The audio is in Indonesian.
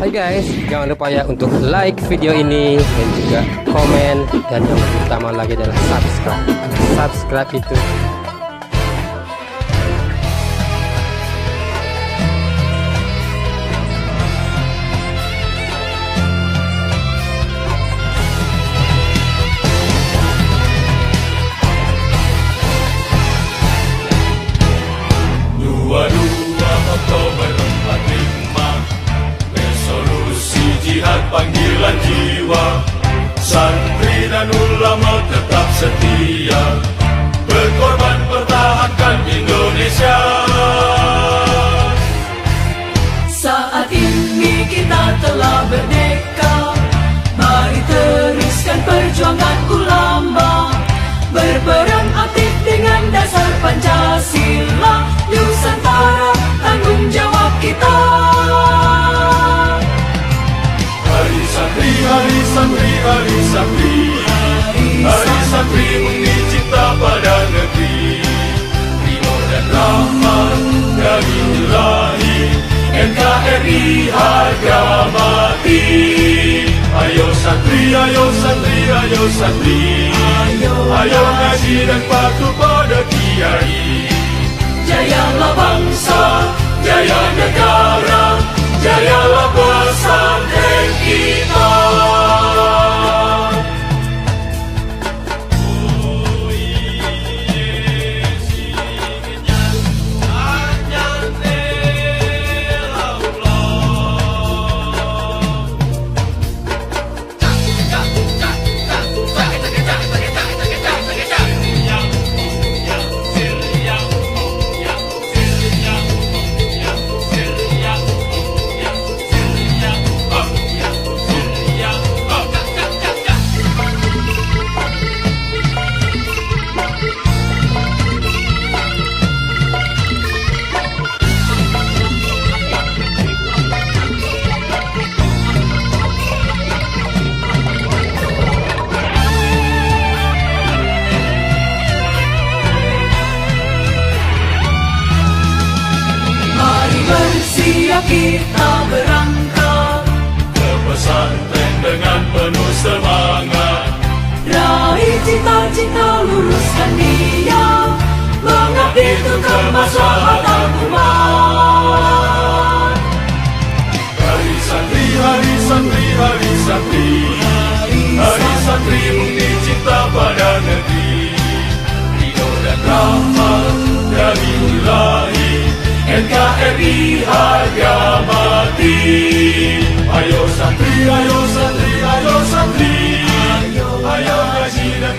Hai guys, jangan lupa ya untuk like video ini dan juga komen, dan yang utama lagi adalah subscribe. Subscribe itu Oktober 45, resolusi jihad panggilan jiwa, santri dan ulama tetap setia, berkorban pertahankan Indonesia. Saat ini kita telah merdeka, mari teruskan perjuangan ulama, berperan aktif dengan dasar Pancasila, Nusantara tanggung jawab kita. Hari santri, hari santri, hari santri, hari santri mengabdi cipta pada negeri, ridho dan rahmat dari Ilahi, NKRI harga mati. Ayo santri, ayo santri, ayo santri, ayo ngaji dan patuh pada kiai. Jayalah bangsa, jaya negara, jayalah pesantren kita. Siap kita berangkat ke pesantren dengan penuh semangat, raih cita-cita, luruskan niat, mengabdi untuk kemaslahatan umat. Hari santri, hari santri, hari santri, hari santri mengabdi cipta pada negeri, ridho dan rahmat dari Ilahi, NKRI harga mati. Ayo santri, ayo santri, ayo santri, ayo ngaji dan